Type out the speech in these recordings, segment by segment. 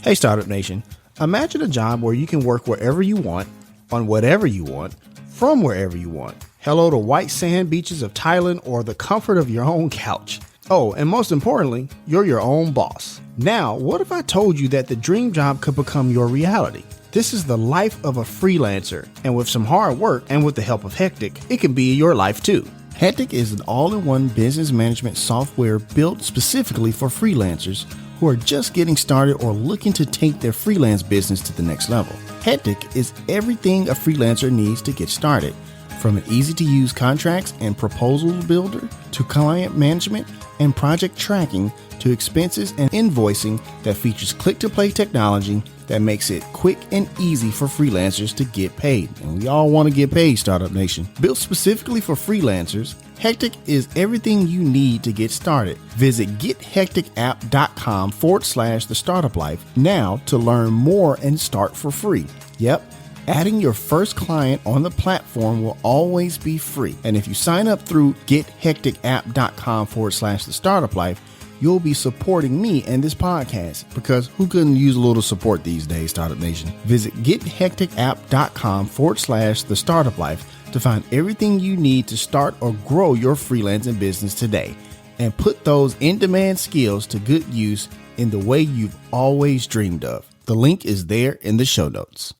Hey, Startup Nation. Imagine a job where you can work wherever you want, on whatever you want, from wherever you want. Hello to white sand beaches of Thailand or the comfort of your own couch. Oh, and most importantly, you're your own boss. Now, what if I told you that the dream job could become your reality? This is the life of a freelancer, and with some hard work and with the help of Hectic, it can be your life too. Hectic is an all-in-one business management software built specifically for freelancers who are just getting started or looking to take their freelance business to the next level. Hectic is everything a freelancer needs to get started, from an easy-to-use contracts and proposal builder to client management and project tracking to expenses and invoicing that features click-to-play technology that makes it quick and easy for freelancers to get paid. And we all want to get paid, Startup Nation. Built specifically for freelancers, Hectic is everything you need to get started. Visit gethecticapp.com/the startup life now to learn more and start for free. Yep. Adding your first client on the platform will always be free. And if you sign up through gethecticapp.com/the startup life, you'll be supporting me and this podcast, because who couldn't use a little support these days, Startup Nation? Visit gethecticapp.com/the startup life to find everything you need to start or grow your freelancing business today and put those in-demand skills to good use in the way you've always dreamed of. The link is there in the show notes.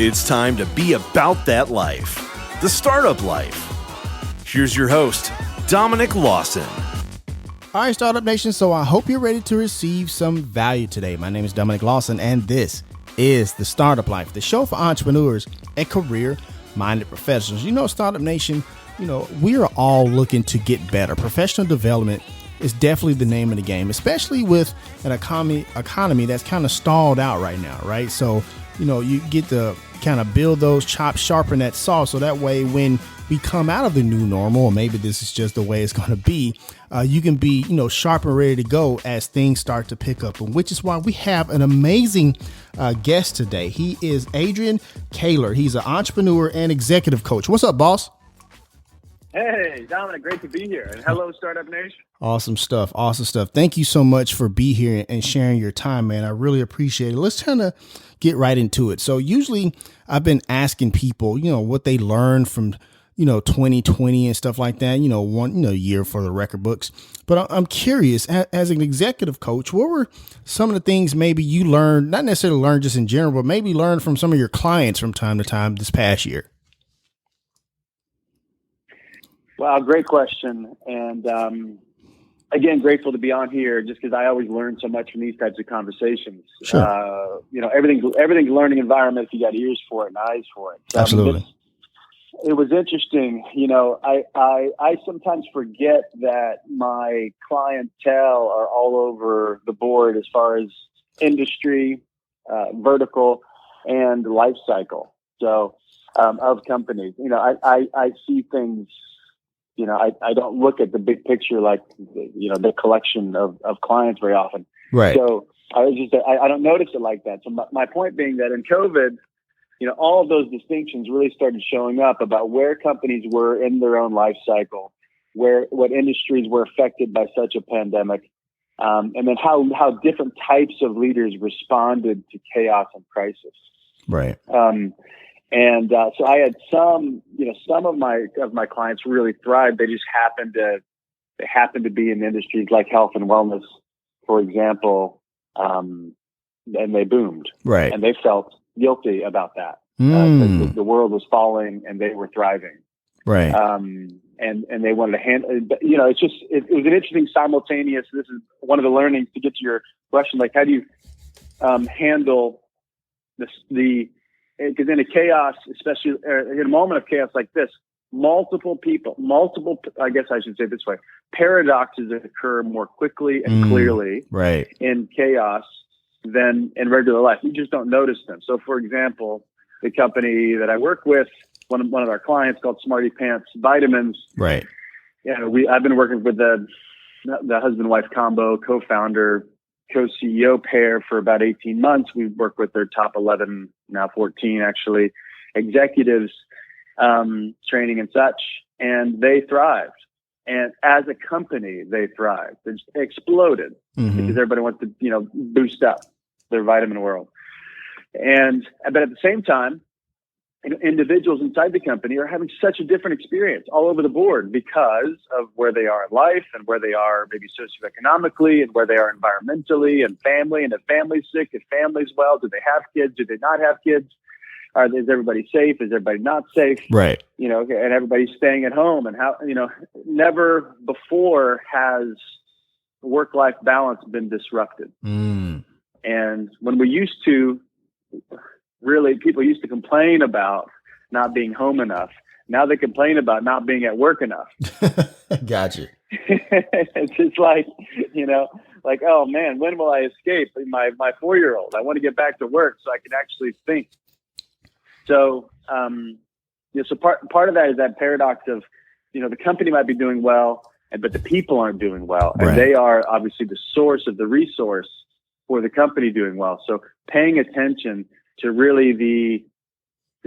It's time to be about that life, the startup life. Here's your host, Dominic Lawson. All right, Startup Nation. So I hope you're ready to receive some value today. My name is Dominic Lawson, and this is the Startup Life, the show for entrepreneurs and career-minded professionals. You know, Startup Nation, we are all looking to get better. Professional development is definitely the name of the game, especially with an economy that's kind of stalled out right now, right? So, you get to kind of build those chops, sharpen that saw, so that way when we come out of the new normal, or maybe this is just the way it's going to be, you can be, sharp and ready to go as things start to pick up. And which is why we have an amazing guest today. He is Adrian Koehler. He's an entrepreneur and executive coach. What's up, boss? Hey, Dominic, great to be here. And hello, Startup Nation. Awesome stuff. Awesome stuff. Thank you so much for being here and sharing your time, man. I really appreciate it. Let's kind of get right into it. So usually I've been asking people, what they learned from 2020 and stuff like that, one year for the record books. But I'm curious, as an executive coach, what were some of the things maybe you learned, not necessarily learned just in general, but maybe learned from some of your clients from time to time this past year? Wow, great question. And again, grateful to be on here just because I always learn so much from these types of conversations. Sure. Everything's a learning environment if you got ears for it and eyes for it. So, absolutely. It was interesting. I sometimes forget that my clientele are all over the board as far as industry, vertical, and life cycle. So of companies, I see things. I don't look at the big picture like the collection of clients very often. Right. So I don't notice it like that. So my point being that in COVID, all of those distinctions really started showing up about where companies were in their own life cycle, what industries were affected by such a pandemic, and then how different types of leaders responded to chaos and crisis. Right. So I had some of my clients really thrived. They just happened to be in industries like health and wellness, for example, and they boomed. Right. And they felt guilty about that. The world was falling and they were thriving. Right. And they wanted to handle, it was an interesting simultaneous. This is one of the learnings to get to your question. Like, how do you handle because in a chaos, especially in a moment of chaos like this, I guess I should say it this way, paradoxes occur more quickly and clearly right. in chaos than in regular life. You just don't notice them. So, for example, the company that I work with, one of our clients called Smarty Pants Vitamins. Right. I've been working with the husband-wife combo, co-founder, co-CEO pair for about 18 months. We've worked with their top 11, now 14 actually, executives, training and such, and they thrived. And as a company, they thrived. They just exploded because everybody wants to, boost up their vitamin world. But at the same time, individuals inside the company are having such a different experience all over the board because of where they are in life and where they are maybe socioeconomically and where they are environmentally and family. And if family's sick, if family's well, do they have kids? Do they not have kids? Is everybody safe? Is everybody not safe? Right. And everybody's staying at home, and how, never before has work-life balance been disrupted. And when we used to, people used to complain about not being home enough. Now they complain about not being at work enough. Gotcha. It's just like, oh man, when will I escape my 4-year-old? I want to get back to work so I can actually think. So, so part of that is that paradox of, the company might be doing well, but the people aren't doing well. Right. And they are obviously the source of the resource for the company doing well. So paying attention to really the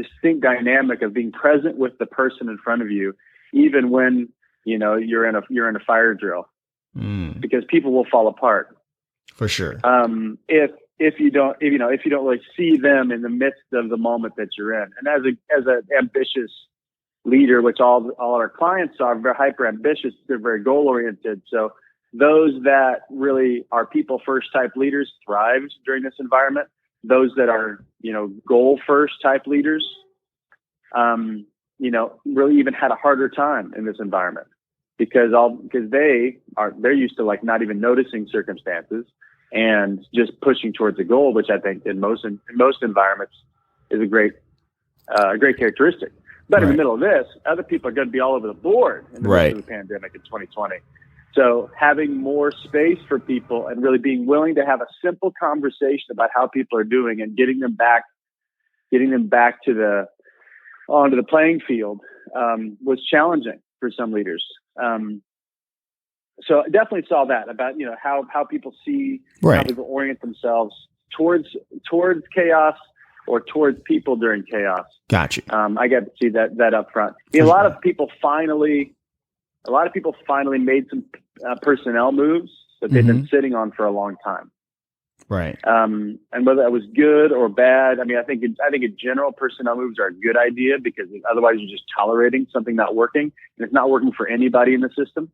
distinct dynamic of being present with the person in front of you, even when, you're in a fire drill, because people will fall apart. For sure. If you don't really see them in the midst of the moment that you're in. And as an ambitious leader, which all our clients are, very hyper ambitious, they're very goal oriented. So those that really are people first type leaders thrive during this environment. Those that are, goal first type leaders, really even had a harder time in this environment because they're used to like not even noticing circumstances and just pushing towards a goal, which I think in most environments is a great characteristic. But in the middle of this, other people are going to be all over the board in the midst of the pandemic in 2020. So having more space for people and really being willing to have a simple conversation about how people are doing and getting them back onto the playing field was challenging for some leaders. So I definitely saw that about, how people see, how people orient themselves towards chaos or towards people during chaos. Gotcha. I got to see that up front. A lot of people finally made some personnel moves that they've been sitting on for a long time. Right. And whether that was good or bad, I think in general, personnel moves are a good idea because otherwise you're just tolerating something not working, and it's not working for anybody in the system.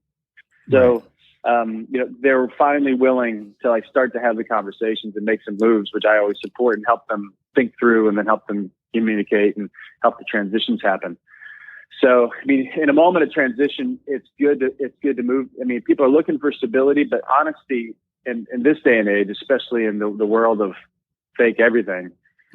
So, they were finally willing to start to have the conversations and make some moves, which I always support and help them think through and then help them communicate and help the transitions happen. So, in a moment of transition, it's good to move. People are looking for stability, but honesty in this day and age, especially in the world of fake everything,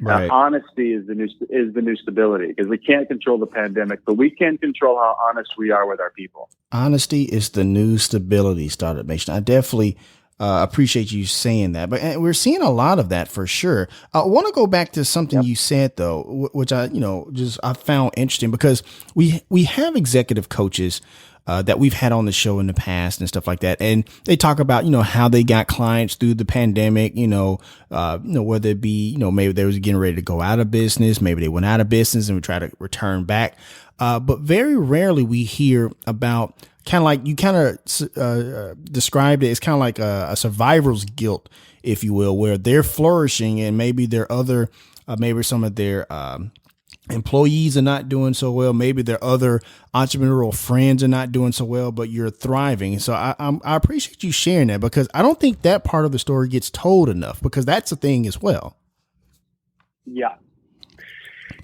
honesty is the new stability, because we can't control the pandemic, but we can control how honest we are with our people. Honesty is the new stability, Startup Nation. I definitely appreciate you saying that, but we're seeing a lot of that for sure. I want to go back to something you said though, which I found interesting, because we have executive coaches that we've had on the show in the past and stuff like that. And they talk about, how they got clients through the pandemic, whether it be, maybe they was getting ready to go out of business, maybe they went out of business and we try to return back. But very rarely we hear about kind of like you kind of described it. It's kind of like a survivor's guilt, if you will, where they're flourishing and maybe their other, maybe some of their, employees are not doing so well. Maybe their other entrepreneurial friends are not doing so well, but you're thriving. So I appreciate you sharing that, because I don't think that part of the story gets told enough, because that's a thing as well. Yeah.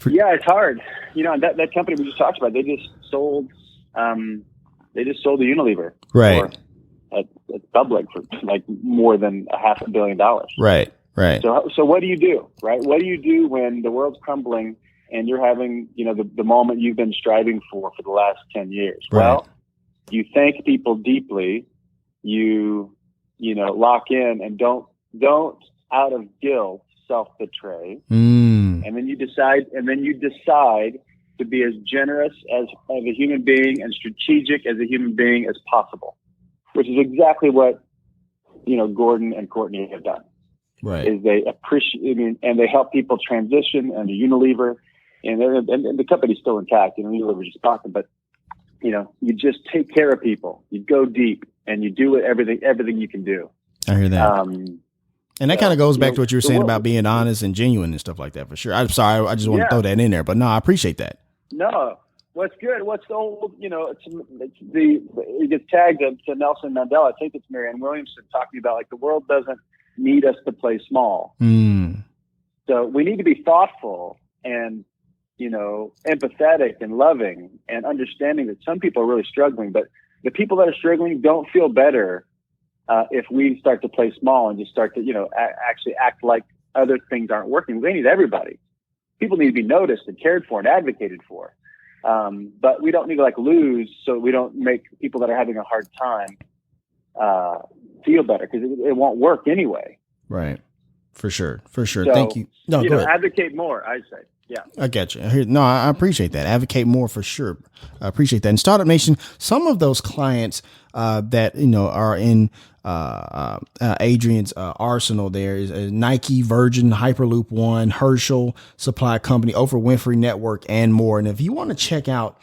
It's hard. That company we just talked about, they just sold the Unilever. Right. It's public for more than $500 million. Right. So what do you do, right? What do you do when the world's crumbling and you're having, the moment you've been striving for the last 10 years? Right. Well, you thank people deeply. You lock in and don't out of guilt self-betray. And then you decide to be as generous as a human being and strategic as a human being as possible, which is exactly what, Gordon and Courtney have done. Right. Is they appreciate, and they help people transition, and the Unilever, and the company's still intact. Unilever just talking, but you just take care of people. You go deep and you do everything you can do. I hear that. And that kind of goes back to what you were saying about being honest and genuine and stuff like that, for sure. I'm sorry. I just want to throw that in there, but no, I appreciate that. No, what's good? What's the old, it gets tagged to Nelson Mandela. I think it's Marianne Williamson talking about like the world doesn't need us to play small. So we need to be thoughtful and, empathetic and loving and understanding that some people are really struggling, but the people that are struggling don't feel better if we start to play small and just start to, actually act like other things aren't working. They need everybody. People need to be noticed and cared for and advocated for. But we don't need to lose so we don't make people that are having a hard time feel better, because it won't work anyway. Right. For sure. So, thank you. No, go ahead. Advocate more, I say. Yeah. I get you. I appreciate that. Advocate more, for sure. I appreciate that. And Startup Nation, some of those clients that, are in Adrian's arsenal there is Nike, Virgin, Hyperloop One, Herschel Supply Company, Oprah Winfrey Network, and more. And if you want to check out,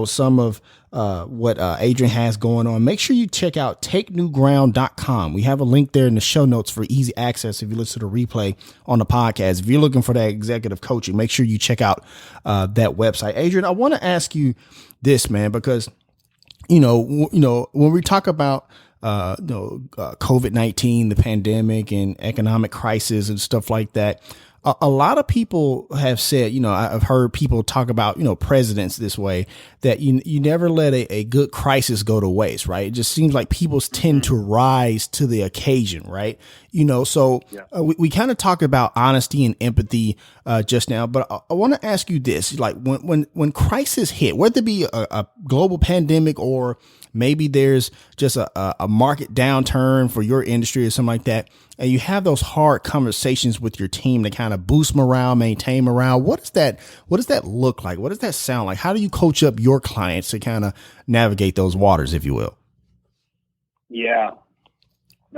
some of what Adrian has going on, make sure you check out takenewground.com. We have a link there in the show notes for easy access if you listen to the replay on the podcast. If you're looking for that executive coaching, make sure you check out that website. Adrian, I want to ask you this, man, because, when we talk about COVID-19, the pandemic and economic crisis and stuff like that, a lot of people have said, I've heard people talk about, presidents this way, that you never let a good crisis go to waste, right? It just seems like people tend to rise to the occasion, right? So we kind of talked about honesty and empathy just now, but I want to ask you this, like when crisis hit, whether it be a global pandemic or maybe there's just a market downturn for your industry or something like that, and you have those hard conversations with your team to kind of boost morale, maintain morale. What does that look like? What does that sound like? How do you coach up your clients to kind of navigate those waters, if you will? Yeah.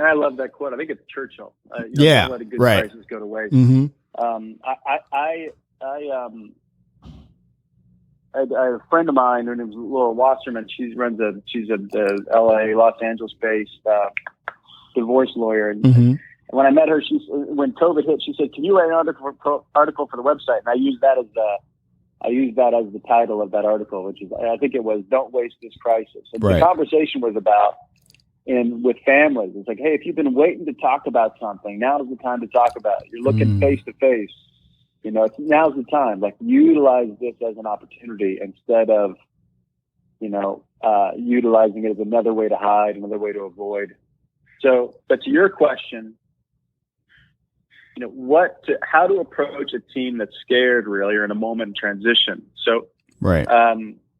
I love that quote. I think it's Churchill. Don't let a good crisis go to waste. Mm-hmm. I had a friend of mine, her name's Laura Wasserman. She's a LA, Los Angeles based divorce lawyer. And when I met her, when COVID hit, she said, "Can you write an article for the website?" And I used that as the title of that article, which is, I think it was, "Don't Waste This Crisis." And the conversation was about with families. It's like, hey, if you've been waiting to talk about something, now is the time to talk about it. You're looking face to face. Now's the time. Utilize this as an opportunity instead of, utilizing it as another way to hide, another way to avoid. So, but to your question, how to approach a team that's scared, really, or in a moment of transition. So,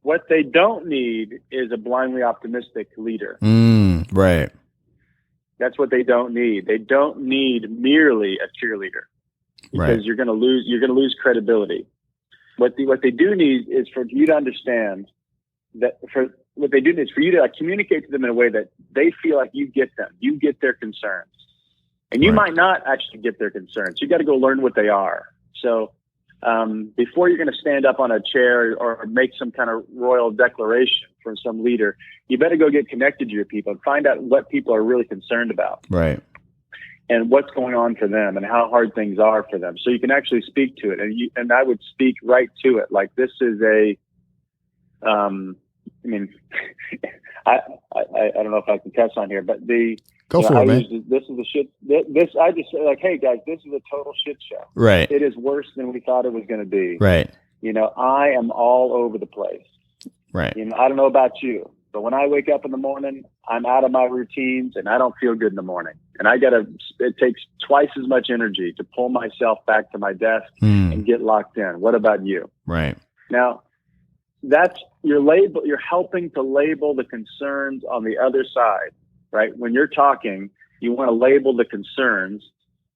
what they don't need is a blindly optimistic leader. Right. That's what they don't need. They don't need merely a cheerleader, because you're going to lose credibility. What they do need is for you to understand that what they do need is for you to communicate to them in a way that they feel like you get them, you get their concerns, and you might not actually get their concerns. You got to go learn what they are. So before you're going to stand up on a chair or make some kind of royal declaration from some leader, you better go get connected to your people and find out what people are really concerned about. Right. And what's going on for them and how hard things are for them. So you can actually speak to it. And I would speak right to it. Like, this is I don't know if I can cuss on here, but Go for it, man. This is a shit. I just say, like, hey guys, this is a total shit show. Right. It is worse than we thought it was going to be. Right. I am all over the place. Right. I don't know about you, but when I wake up in the morning, I'm out of my routines and I don't feel good in the morning. And it takes twice as much energy to pull myself back to my desk and get locked in. What about you? Right. Now, that's you're helping to label the concerns on the other side. Right? When you're talking, you want to label the concerns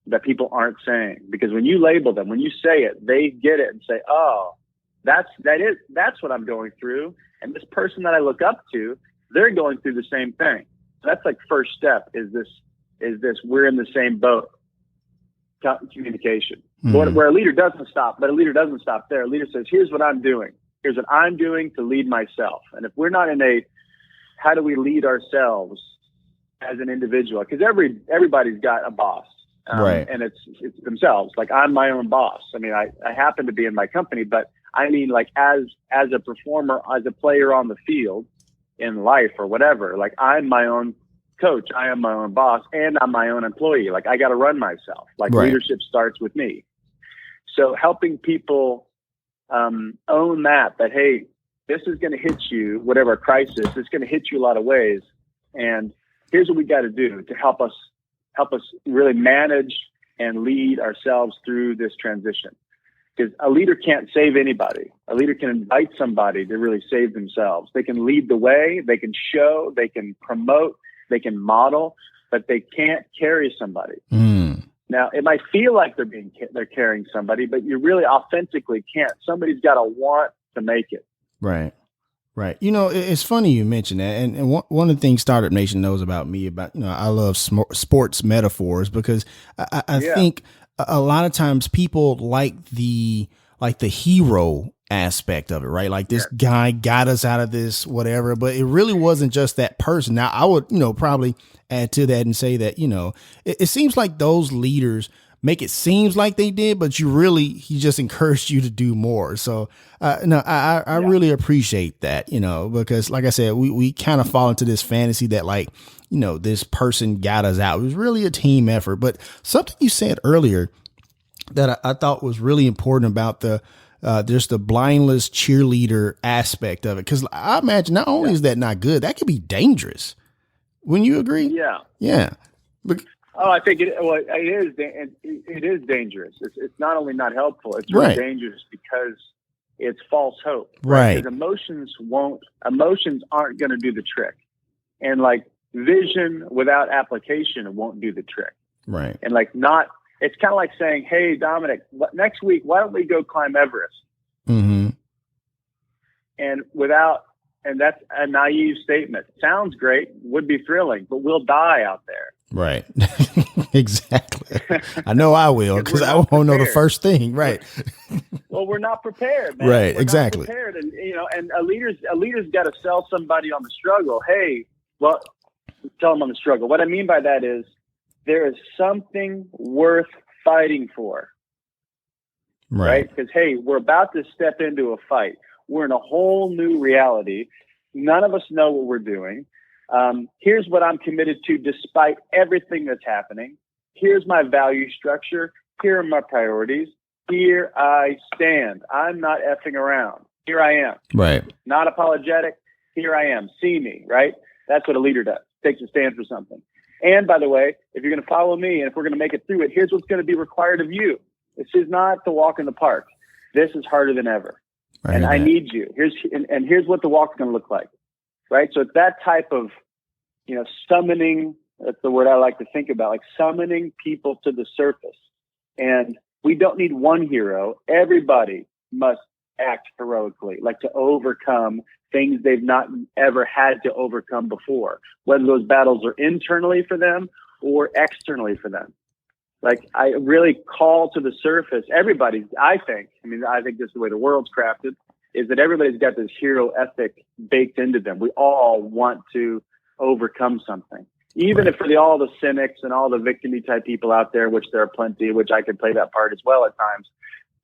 that people aren't saying, because when you label them, when you say it, they get it and say, "Oh, that's what I'm going through." And this person that I look up to, they're going through the same thing. So that's like first step is this we're in the same boat. Communication. Where a leader doesn't stop, but a leader doesn't stop there. A leader says, "Here's what I'm doing. Here's what I'm doing to lead myself. And if we're not in a, how do we lead ourselves as an individual? Because everybody's got a boss, right. and it's themselves. Like, I'm my own boss. I mean, I happen to be in my company, but I mean, like, as a performer, as a player on the field in life or whatever, like, I'm my own coach. I am my own boss, and I'm my own employee. Like, I got to run myself. Like, right. Leadership starts with me. So helping people own that, hey, this is going to hit you, whatever crisis, it's going to hit you a lot of ways. And here's what we got to do to help us really manage and lead ourselves through this transition. Because a leader can't save anybody. A leader can invite somebody to really save themselves. They can lead the way, they can show, they can promote, they can model, but they can't carry somebody. Now, it might feel like they're carrying somebody, but you really authentically can't. Somebody's got to want to make it. Right. Right. You know, it's funny you mentioned that. And one of the things Startup Nation knows about me about, I love sports metaphors, because I think a lot of times people like the hero aspect of it, right? Like, this guy got us out of this, whatever, but it really wasn't just that person. Now, I would, probably add to that and say that, it seems like those leaders make it seems like they did, but he just encouraged you to do more. So, I really appreciate that, because like I said, we kind of fall into this fantasy that, like, this person got us out. It was really a team effort. But something you said earlier that I thought was really important about there's the blindless cheerleader aspect of it. Because I imagine not only is that not good, that could be dangerous. Wouldn't you agree? Yeah. Yeah. I think it is. It is dangerous. It's not only not helpful, it's really dangerous because it's false hope. Right. Because emotions aren't going to do the trick. And like, vision without application won't do the trick. Right. And like, it's kind of like saying, hey, Dominic, next week, why don't we go climb Everest? Mm-hmm. And that's a naive statement. Sounds great, would be thrilling, but we'll die out there. Right. Exactly. I know I will, because I won't know the first thing. Right. Well, we're not prepared, man. Right. We're exactly. Not prepared. And, and a leader's got to sell somebody on the struggle. Hey, well, tell them on the struggle. What I mean by that is, there is something worth fighting for. Right? Because, hey, we're about to step into a fight. We're in a whole new reality. None of us know what we're doing. Here's what I'm committed to despite everything that's happening. Here's my value structure. Here are my priorities. Here I stand. I'm not effing around. Here I am. Right. Not apologetic. Here I am. See me, right? That's what a leader does. Takes a stand for something. And by the way, if you're going to follow me and if we're going to make it through it, here's what's going to be required of you. This is not the walk in the park. This is harder than ever. Right, and I need you. Here's what the walk's going to look like. Right. So it's that type of, summoning. That's the word I like to think about, like summoning people to the surface. And we don't need one hero. Everybody must act heroically, like to overcome things they've not ever had to overcome before, whether those battles are internally for them or externally for them. Like, I really call to the surface everybody. I think this is the way the world's crafted, is that everybody's got this hero ethic baked into them. We all want to overcome something, even if for all the cynics and all the victim-y type people out there, which there are plenty, which I could play that part as well at times.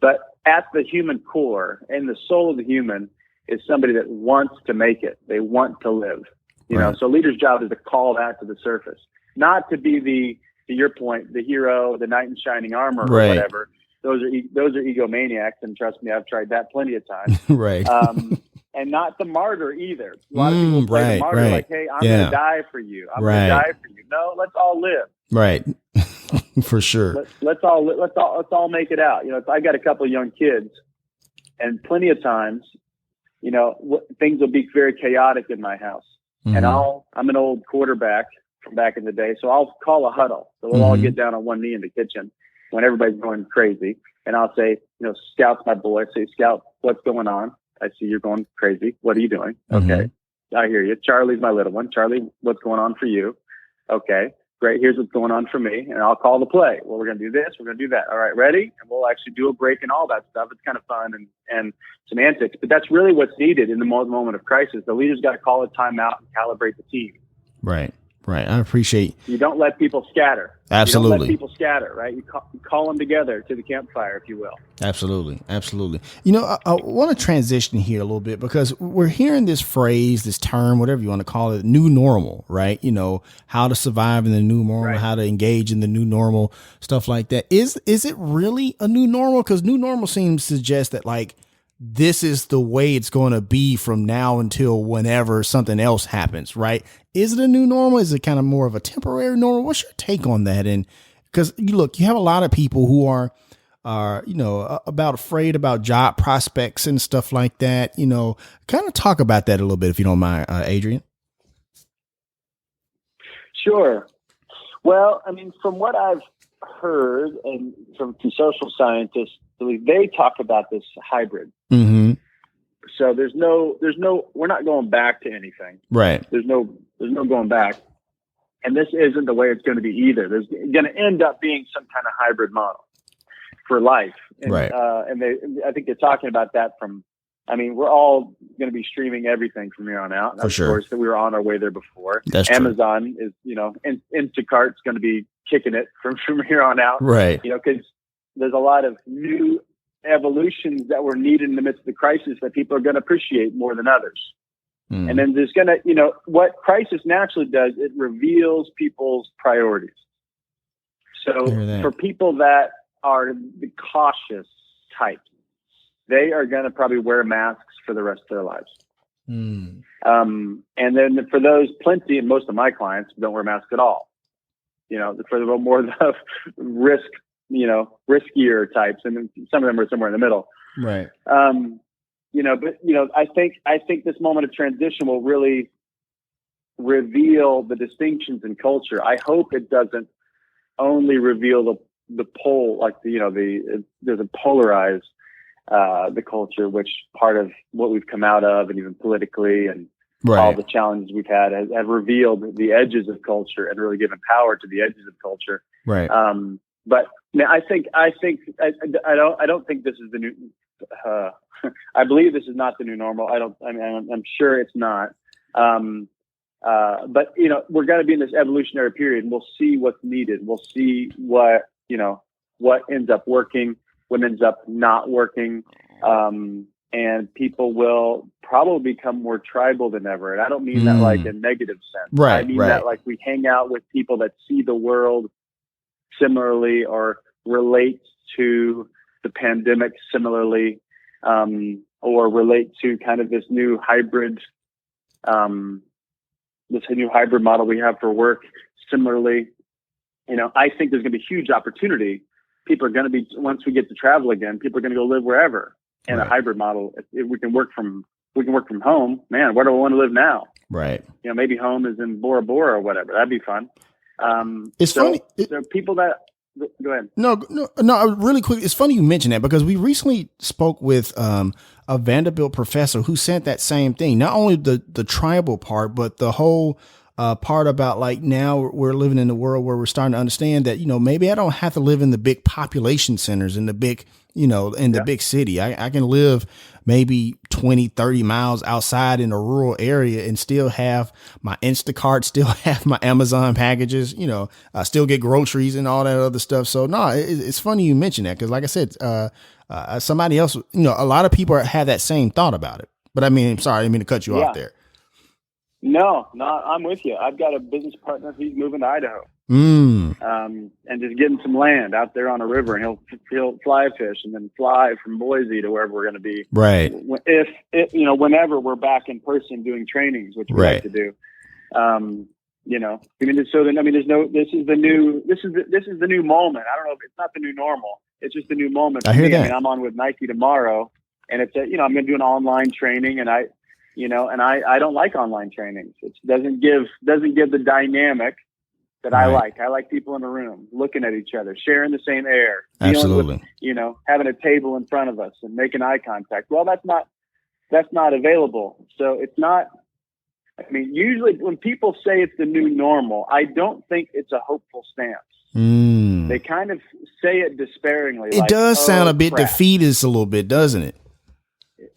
But at the human core and the soul of the human is somebody that wants to make it. They want to live, you know. So a leader's job is to call that to the surface, not to be to your point, the hero, the knight in shining armor or whatever. Those are egomaniacs, and trust me, I've tried that plenty of times. And not the martyr either. A lot of people play the martyr like, hey, I'm going to die for you. I'm going to die for you. No, let's all live. Right. For sure. Let's all make it out. I got a couple of young kids, and plenty of times, things will be very chaotic in my house. And I'm an old quarterback from back in the day, so I'll call a huddle. So we'll all get down on one knee in the kitchen when everybody's going crazy, and I'll say, Scout's my boy. I say, Scout, what's going on? I see you're going crazy. What are you doing? Okay, I hear you. Charlie's my little one. Charlie, what's going on for you? Okay, Great. Here's what's going on for me. And I'll call the play. Well, we're going to do this. We're going to do that. All right, ready? And we'll actually do a break and all that stuff. It's kind of fun and some antics. But that's really what's needed in the moment of crisis. The leader's got to call a timeout and calibrate the team. Right. Right. I appreciate. You don't let people scatter. Absolutely. You don't let people scatter, right? You call them together to the campfire, if you will. Absolutely. Absolutely. I want to transition here a little bit because we're hearing this phrase, this term, whatever you want to call it, new normal, right? How to survive in the new normal, right. How to engage in the new normal, stuff like that. Is it really a new normal? Because new normal seems to suggest that like, this is the way it's going to be from now until whenever something else happens, right? Is it a new normal? Is it kind of more of a temporary normal? What's your take on that? And because you have a lot of people who are afraid about job prospects and stuff like that. Kind of talk about that a little bit, if you don't mind, Adrian. Sure. Well, I mean, from what I've heard and from social scientists, they talk about this hybrid. Mm-hmm. So there's no, we're not going back to anything. Right. There's no going back. And this isn't the way it's going to be either. There's going to end up being some kind of hybrid model for life. And, right. I think they're talking about that we're all going to be streaming everything from here on out. For sure. Of course, that we were on our way there before. That's Amazon is, Instacart's going to be kicking it from here on out. Right. Because there's a lot of new evolutions that were needed in the midst of the crisis that people are going to appreciate more than others. Mm. And then there's going to, what crisis naturally does, it reveals people's priorities. So for people that are the cautious type, they are going to probably wear masks for the rest of their lives. Mm. And then for those plenty, and most of my clients don't wear masks at all, for the more the riskier types. And then some of them are somewhere in the middle. Right. I think this moment of transition will really reveal the distinctions in culture. I hope it doesn't only reveal the pole, like doesn't polarize the culture, which part of what we've come out of, and even politically, and right. all the challenges we've had have revealed the edges of culture and really given power to the edges of culture. Right. But I don't think this is the new. I believe this is not the new normal. I'm sure it's not. But we're going to be in this evolutionary period, and we'll see what's needed. We'll see what ends up working, what ends up not working. And people will probably become more tribal than ever. And I don't mean that like a negative sense. Right. I mean that like we hang out with people that see the world similarly or relate to the pandemic similarly, or relate to kind of this new hybrid model we have for work similarly. I think there's going to be huge opportunity. People are going to be, once we get to travel again, people are going to go live wherever. And right. a hybrid model, if we can work from home, man, where do I want to live now? Right. Maybe home is in Bora Bora or whatever. That'd be fun. It's funny. There are people that, go ahead. No, really quick. It's funny you mention that because we recently spoke with a Vanderbilt professor who said that same thing. Not only the tribal part, but the whole part about like now we're living in a world where we're starting to understand that, maybe I don't have to live in the big population centers in the big, the big city. I can live maybe 20, 30 miles outside in a rural area and still have my Instacart, still have my Amazon packages, I still get groceries and all that other stuff. So no, it's funny you mention that. Cause like I said, somebody else, a lot of people have that same thought about it, but I mean, I'm sorry, I didn't mean to cut you off there. No, I'm with you. I've got a business partner. He's moving to Idaho, and just getting some land out there on a river, and he'll fly fish and then fly from Boise to wherever we're going to be. Right. Whenever we're back in person doing trainings, which we like to do. This is the new moment. I don't know if it's not the new normal. It's just the new moment. I hear that. I'm on with Nike tomorrow, and it's I'm going to do an online training, and I don't like online trainings. It doesn't give the dynamic that right. I like. I like people in a room looking at each other, sharing the same air, absolutely. With, having a table in front of us and making eye contact. Well, that's not available. So it's not I mean, usually when people say it's the new normal, I don't think it's a hopeful stance. They kind of say it despairingly. It does sound a bit defeatist a little bit, doesn't it?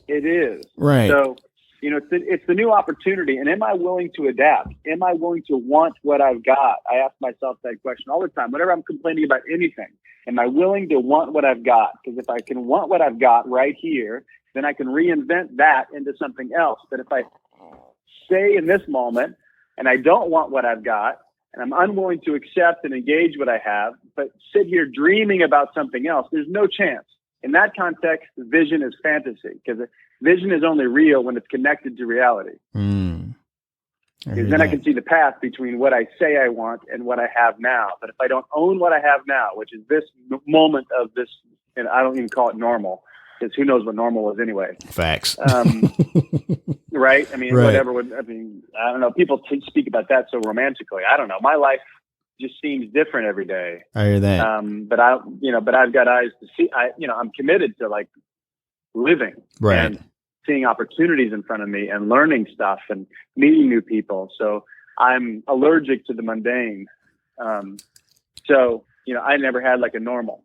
It is. Right. So, it's the new opportunity. And am I willing to adapt? Am I willing to want what I've got? I ask myself that question all the time. Whenever I'm complaining about anything, am I willing to want what I've got? Because if I can want what I've got right here, then I can reinvent that into something else. But if I stay in this moment and I don't want what I've got, and I'm unwilling to accept and engage what I have, but sit here dreaming about something else, there's no chance. In that context, vision is fantasy, because vision is only real when it's connected to reality. Because then I can see the path between what I say I want and what I have now. But if I don't own what I have now, which is this moment of this, and I don't even call it normal, because who knows what normal is anyway. Facts. Right? I mean, whatever. I don't know. People speak about that so romantically. I don't know. My life just seems different every day. I hear that. But I've got eyes to see. I'm committed to like living and seeing opportunities in front of me and learning stuff and meeting new people. So I'm allergic to the mundane. I never had like a normal.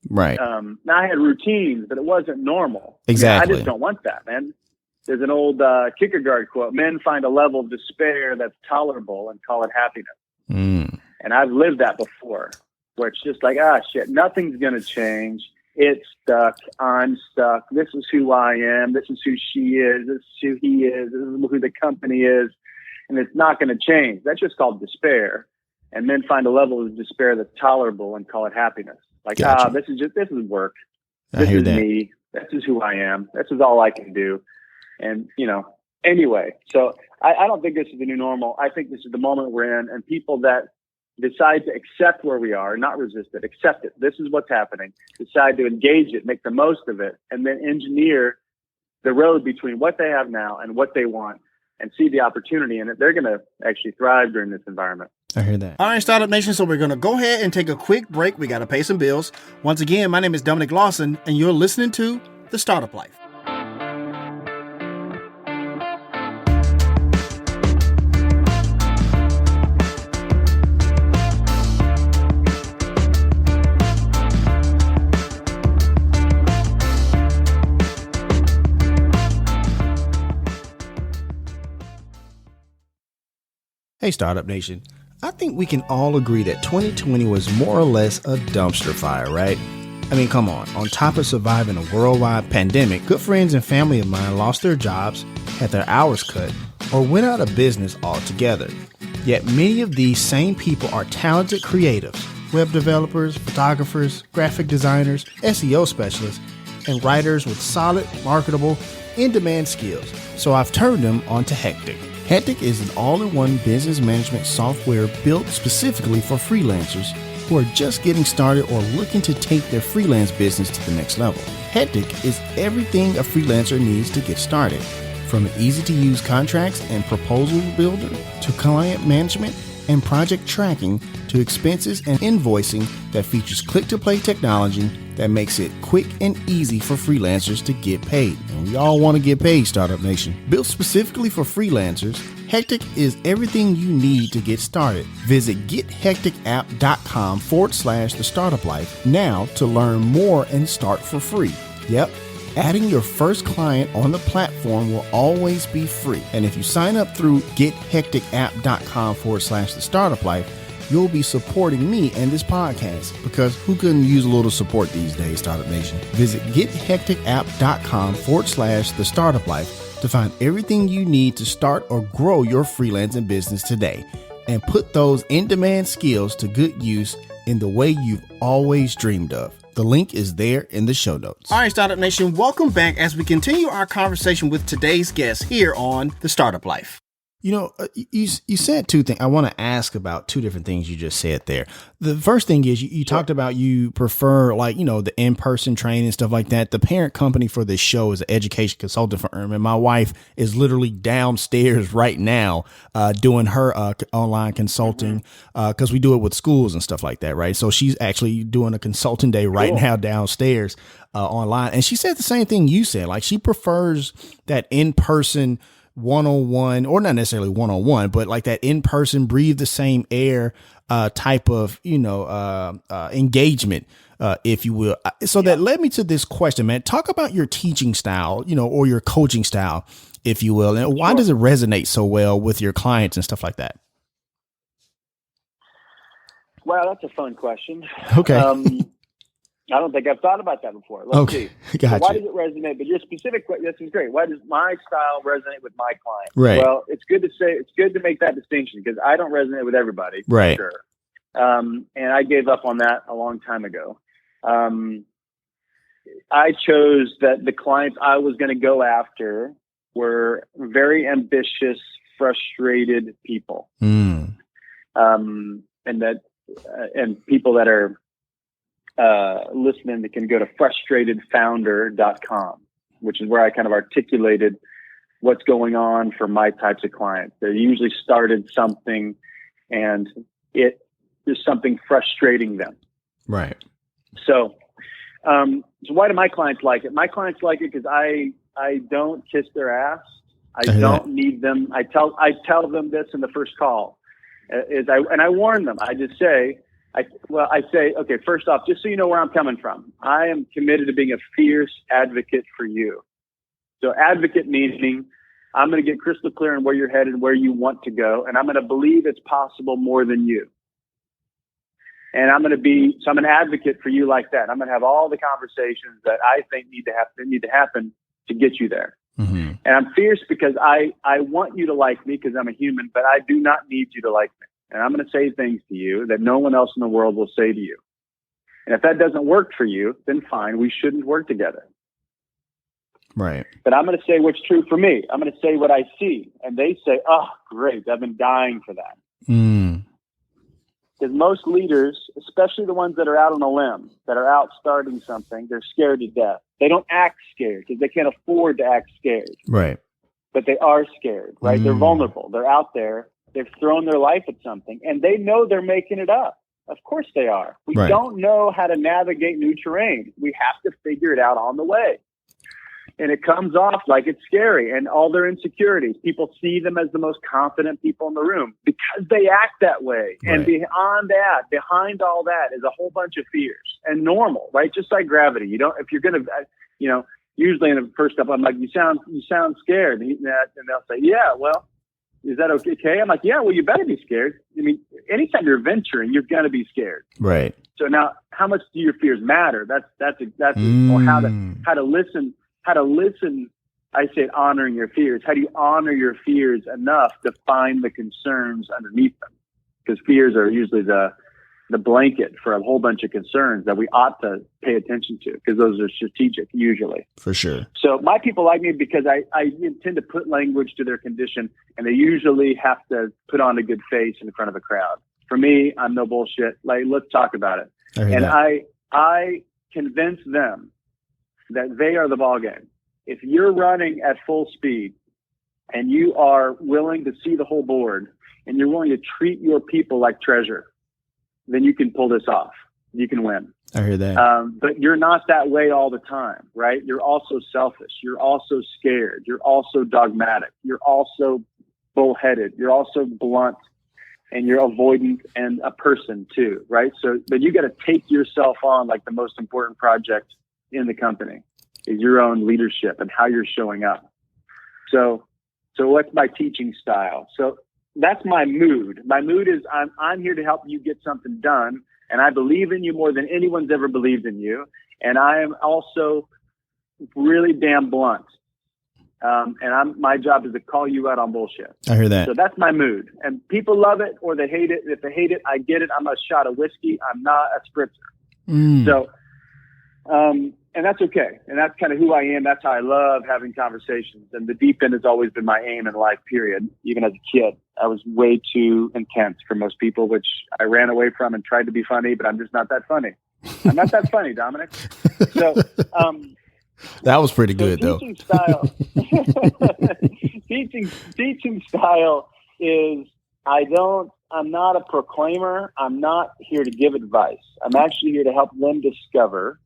Right. Now I had routines, but it wasn't normal. Exactly. I just don't want that, man. There's an old Kierkegaard quote: "Men find a level of despair that's tolerable and call it happiness." And I've lived that before, where it's just like, shit, nothing's going to change. It's stuck. I'm stuck. This is who I am. This is who she is. This is who he is. This is who the company is. And it's not going to change. That's just called despair. And men find a level of despair that's tolerable and call it happiness. Like, this is work. This is me. This is who I am. This is all I can do. And, anyway, so I don't think this is the new normal. I think this is the moment we're in, and people that decide to accept where we are, not resist it, accept it. This is what's happening. Decide to engage it, make the most of it, and then engineer the road between what they have now and what they want, and see the opportunity in it. They're going to actually thrive during this environment. I hear that. All right, Startup Nation. So we're going to go ahead and take a quick break. We got to pay some bills. Once again, my name is Dominic Lawson, and you're listening to The Startup Life. Hey, Startup Nation. I think we can all agree that 2020 was more or less a dumpster fire, right? I mean, come on. On top of surviving a worldwide pandemic, good friends and family of mine lost their jobs, had their hours cut, or went out of business altogether. Yet many of these same people are talented creatives, web developers, photographers, graphic designers, SEO specialists, and writers with solid, marketable, in-demand skills. So I've turned them onto Hectic. Hectic is an all-in-one business management software built specifically for freelancers who are just getting started or looking to take their freelance business to the next level. Hectic is everything a freelancer needs to get started, from an easy-to-use contracts and proposal builder to client management and project tracking to expenses and invoicing that features click-to-play technology that makes it quick and easy for freelancers to get paid. And we all want to get paid, Startup Nation. Built specifically for freelancers, Hectic is everything you need to get started. Visit gethecticapp.com/the startup life now to learn more and start for free. Yep. Adding your first client on the platform will always be free. And if you sign up through gethecticapp.com/the startup life, you'll be supporting me and this podcast, because who couldn't use a little support these days, Startup Nation? Visit gethecticapp.com/the startup life to find everything you need to start or grow your freelancing business today, and put those in-demand skills to good use in the way you've always dreamed of. The link is there in the show notes. All right, Startup Nation, welcome back as we continue our conversation with today's guest here on The Startup Life. You know, you said two things. I want to ask about two different things you just said there. The first thing is you talked about you prefer, like, the in-person training and stuff like that. The parent company for this show is an education consulting firm, and my wife is literally downstairs right now doing her online consulting because we do it with schools and stuff like that, right? So she's actually doing a consulting day right now downstairs online. And she said the same thing you said. Like, she prefers that in-person one-on-one, or not necessarily one-on-one, but like that in-person, breathe the same air type of, engagement, if you will. So that led me to this question, man. Talk about your teaching style, or your coaching style, if you will, and why does it resonate so well with your clients and stuff like that? Well, that's a fun question. Okay. I don't think I've thought about that before. Let's see. Gotcha. So why does it resonate? But your specific question, this is great. Why does my style resonate with my client? Right. Well, it's good to make that distinction because I don't resonate with everybody. For right. Sure. And I gave up on that a long time ago. I chose that the clients I was going to go after were very ambitious, frustrated people. And people that are listening, that can go to frustratedfounder.com, which is where I kind of articulated what's going on for my types of clients. They usually started something and there's something frustrating them. Right. So why do my clients like it? My clients like it because I don't kiss their ass. I don't need them. I tell them this in the first call. I warn them. I just say, I say, okay, first off, just so you know where I'm coming from, I am committed to being a fierce advocate for you. So advocate meaning I'm going to get crystal clear on where you're headed, where you want to go, and I'm going to believe it's possible more than you. And I'm an advocate for you like that. I'm going to have all the conversations that I think need to happen to get you there. Mm-hmm. And I'm fierce because I want you to like me because I'm a human, but I do not need you to like me. And I'm going to say things to you that no one else in the world will say to you. And if that doesn't work for you, then fine, we shouldn't work together. Right. But I'm going to say what's true for me. I'm going to say what I see. And they say, oh, great, I've been dying for that. Because most leaders, especially the ones that are out on a limb, that are out starting something, they're scared to death. They don't act scared because they can't afford to act scared. Right. But they are scared, right? They're vulnerable. They're out there. They've thrown their life at something, and they know they're making it up. Of course they are. We don't know how to navigate new terrain. We have to figure it out on the way. And it comes off like it's scary, and all their insecurities. People see them as the most confident people in the room because they act that way. Right. And behind all that is a whole bunch of fears and normal, right? Just like gravity. If you're going to, usually in the first step, I'm like, you sound scared. And they'll say, yeah, well, is that okay? I'm like, yeah, well, you better be scared. I mean, anytime you're venturing, you're going to be scared. Right. So now how much do your fears matter? That's or how to listen. How to listen, I say honoring your fears. How do you honor your fears enough to find the concerns underneath them? Because fears are usually the blanket for a whole bunch of concerns that we ought to pay attention to because those are strategic usually. For sure. So my people like me because I tend to put language to their condition, and they usually have to put on a good face in front of a crowd. For me, I'm no bullshit. Like, let's talk about it. I convince them that they are the ball game. If you're running at full speed and you are willing to see the whole board and you're willing to treat your people like treasure, then you can pull this off. You can win. I hear that. But you're not that way all the time, right? You're also selfish. You're also scared. You're also dogmatic. You're also bullheaded. You're also blunt, and you're avoidant and a person too, right? So, but you got to take yourself on like the most important project in the company is your own leadership and how you're showing up. So what's my teaching style? So that's my mood. My mood is I'm here to help you get something done, and I believe in you more than anyone's ever believed in you. And I am also really damn blunt. And my job is to call you out on bullshit. I hear that. So that's my mood. And people love it or they hate it. If they hate it, I get it. I'm a shot of whiskey. I'm not a spritzer. So, and that's okay. And that's kind of who I am. That's how I love having conversations. And the deep end has always been my aim in life, period. Even as a kid, I was way too intense for most people, which I ran away from and tried to be funny, but I'm just not that funny. I'm not that funny, Dominic. So, that was pretty good, though. Teaching style, teaching style is I'm not a proclaimer. I'm not here to give advice. I'm actually here to help them discover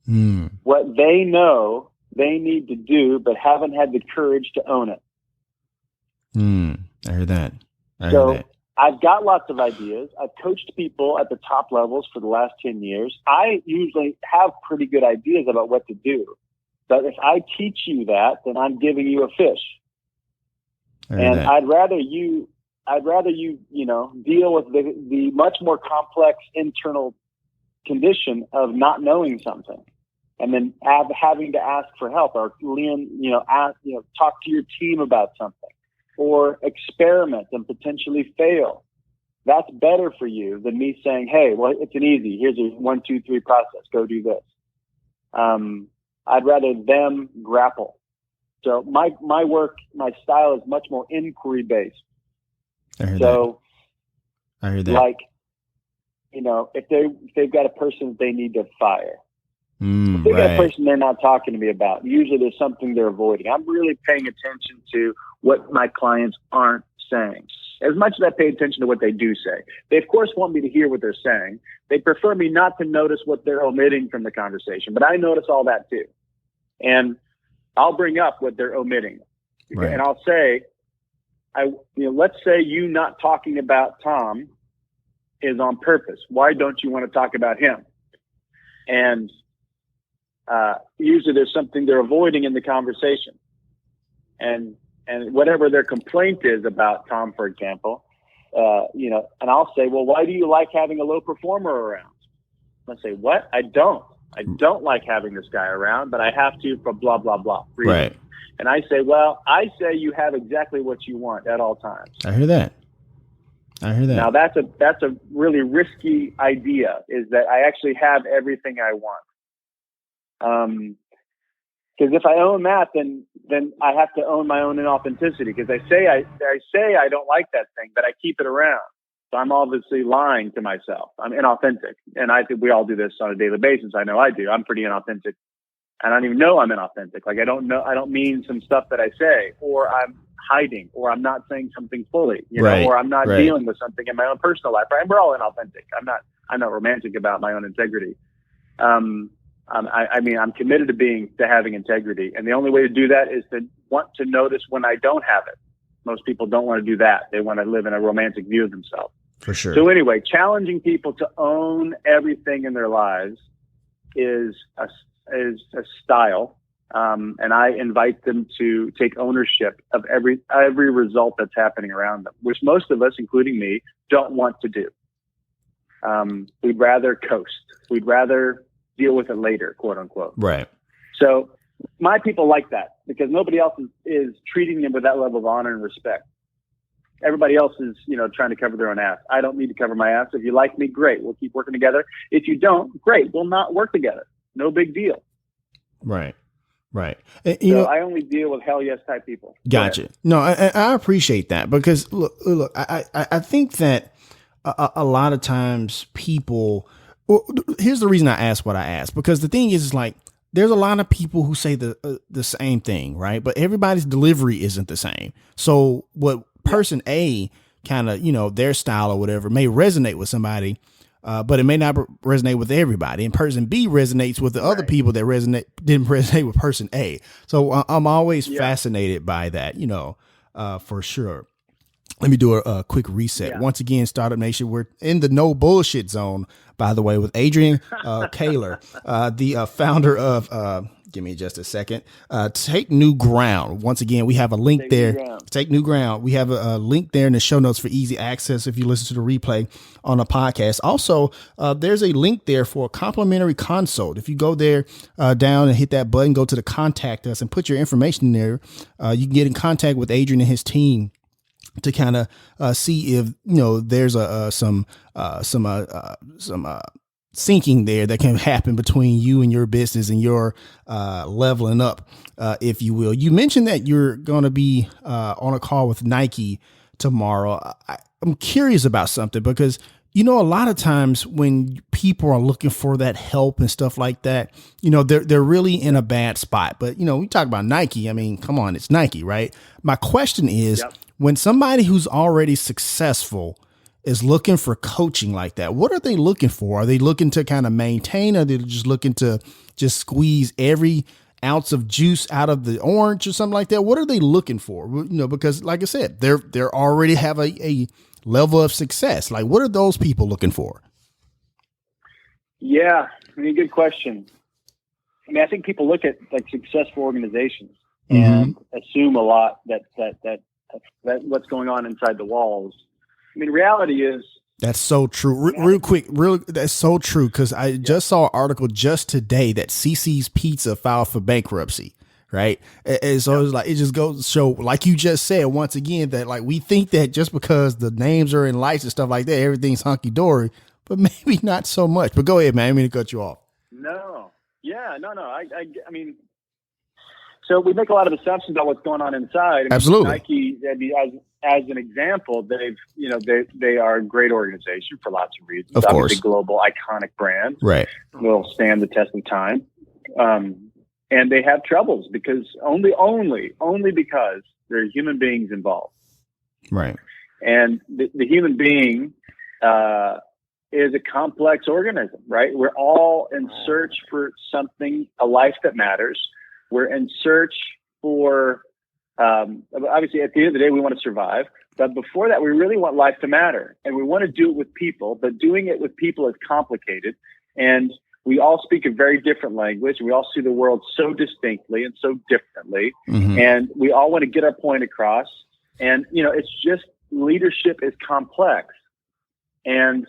what they know they need to do, but haven't had the courage to own it. I heard that. So I've got lots of ideas. I've coached people at the top levels for the last 10 years. I usually have pretty good ideas about what to do. But if I teach you that, then I'm giving you a fish. And I'd rather you, deal with the much more complex internal condition of not knowing something, and then having to ask for help, or talk to your team about something, or experiment and potentially fail. That's better for you than me saying, "Hey, well, it's an easy. Here's a 1, 2, 3 process. Go do this." I'd rather them grapple. So my work, my style is much more inquiry based. I heard that. Like, if they've got a person that they need to fire, if they've got a person they're not talking to me about, usually there's something they're avoiding. I'm really paying attention to what my clients aren't saying, as much as I pay attention to what they do say. They, of course, want me to hear what they're saying. They prefer me not to notice what they're omitting from the conversation, but I notice all that too. And I'll bring up what they're omitting. Right. And I'll say, let's say you not talking about Tom is on purpose. Why don't you want to talk about him? And usually there's something they're avoiding in the conversation. And whatever their complaint is about Tom, for example, and I'll say, well, why do you like having a low performer around? I'll say, what? I don't like having this guy around, but I have to for blah, blah, blah. Reason. Right. And I say, well, I say you have exactly what you want at all times. I hear that. Now that's a really risky idea, is that I actually have everything I want. Because if I own that, then I have to own my own inauthenticity. Because I say I don't like that thing, but I keep it around. So I'm obviously lying to myself. I'm inauthentic. And I think we all do this on a daily basis. I know I do. I'm pretty inauthentic. And I don't even know I'm inauthentic. Like I don't mean some stuff that I say, or I'm hiding, or I'm not saying something fully, or I'm not dealing with something in my own personal life. Right? We're all inauthentic. I'm not romantic about my own integrity. I'm committed to having integrity. And the only way to do that is to want to notice when I don't have it. Most people don't want to do that. They want to live in a romantic view of themselves. For sure. So anyway, challenging people to own everything in their lives is a style. And I invite them to take ownership of every result that's happening around them, which most of us, including me, don't want to do. We'd rather coast. We'd rather deal with it later, quote unquote. Right. So my people like that, because nobody else is treating them with that level of honor and respect. Everybody else is, trying to cover their own ass. I don't need to cover my ass. If you like me, great. We'll keep working together. If you don't, great. We'll not work together. No big deal. Right. I only deal with hell yes type people. Gotcha. No, I appreciate that, because look, I think that a lot of times people, well, here's the reason I asked what I asked, because the thing is like, there's a lot of people who say the same thing, right? But everybody's delivery isn't the same. So what person A kind of, their style or whatever may resonate with somebody, but it may not resonate with everybody. And person B resonates with the other people that didn't resonate with person A. So I'm always fascinated by that, for sure. Let me do a quick reset. Once again, Startup Nation, we're in the no bullshit zone, by the way, with Adrian Koehler, the founder of, give me just a second, Take New Ground. Once again, we have a link there. Take New Ground. We have a link there in the show notes for easy access if you listen to the replay on a podcast. Also, there's a link there for a complimentary consult. If you go there down and hit that button, go to the contact us and put your information in there, you can get in contact with Adrian and his team to kind of see if there's some syncing there that can happen between you and your business and your leveling up, if you will. You mentioned that you're going to be on a call with Nike tomorrow. I'm curious about something, because a lot of times when people are looking for that help and stuff like that, they're really in a bad spot. But, we talk about Nike. I mean, come on, it's Nike, right? My question is, when somebody who's already successful is looking for coaching like that, what are they looking for? Are they looking to kind of maintain? Or are they just looking to just squeeze every ounce of juice out of the orange or something like that? What are they looking for? Because like I said, they're already have a level of success. Like, what are those people looking for? Yeah, I mean, good question. I mean, I think people look at like successful organizations and assume a lot that what's going on inside the walls. I mean, reality is, that's so true. Real quick, that's so true. Because I just saw an article just today that CC's Pizza filed for bankruptcy, right? And so it's like, it just goes to show, like you just said, once again, that like we think that just because the names are in lights and stuff like that, everything's hunky dory, but maybe not so much. But go ahead, man. I didn't mean to cut you off. No. Yeah, no. I mean, so we make a lot of assumptions about what's going on inside. I mean, Absolutely. Nike, I mean, as an example, they are a great organization for lots of reasons. Of course, a global iconic brand, right? Will stand the test of time, and they have troubles because only because there are human beings involved, right? And the human being is a complex organism, right? We're all in search for something, a life that matters. We're in search for, obviously at the end of the day, we want to survive. But before that, we really want life to matter. And we want to do it with people, but doing it with people is complicated. And we all speak a very different language. We all see the world so distinctly and so differently. And we all want to get our point across. And, it's just leadership is complex. And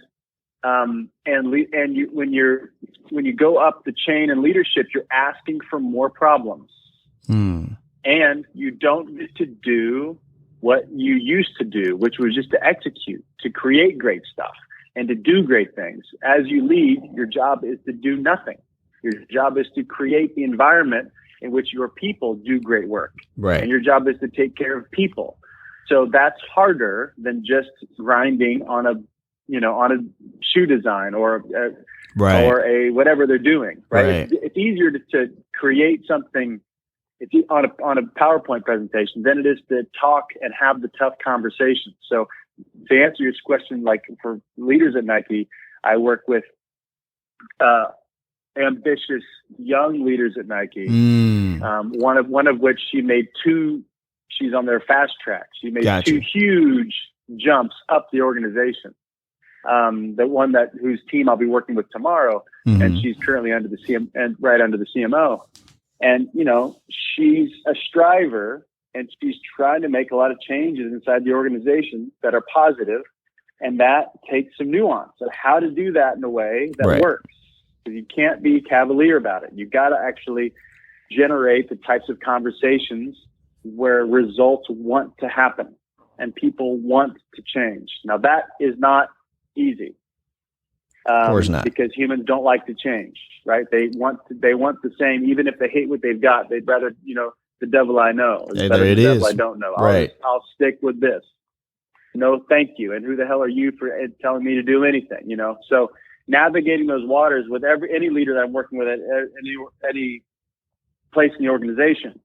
when you go up the chain in leadership, you're asking for more problems, and you don't get to do what you used to do, which was just to execute, to create great stuff, and to do great things. As you lead, your job is to do nothing. Your job is to create the environment in which your people do great work, right? And your job is to take care of people. So that's harder than just grinding on a shoe design or a whatever they're doing, right? It's easier to create something on a PowerPoint presentation than it is to talk and have the tough conversations. So to answer your question, like for leaders at Nike, I work with ambitious young leaders at Nike. One of which she made two. She's on their fast track. She made two huge jumps up the organization. The one whose team I'll be working with tomorrow, and she's currently under the right under the CMO. And, she's a striver, and she's trying to make a lot of changes inside the organization that are positive, and that takes some nuance of how to do that in a way that works. Because you can't be cavalier about it. You've got to actually generate the types of conversations where results want to happen and people want to change. Now, that is not easy. Of course not. Because humans don't like to change, right? They want the same, even if they hate what they've got. They'd rather, the devil I know is better than the devil I don't know. Right. I'll stick with this. No, thank you. And who the hell are you for telling me to do anything? So navigating those waters with any leader that I'm working with at any place in the organization,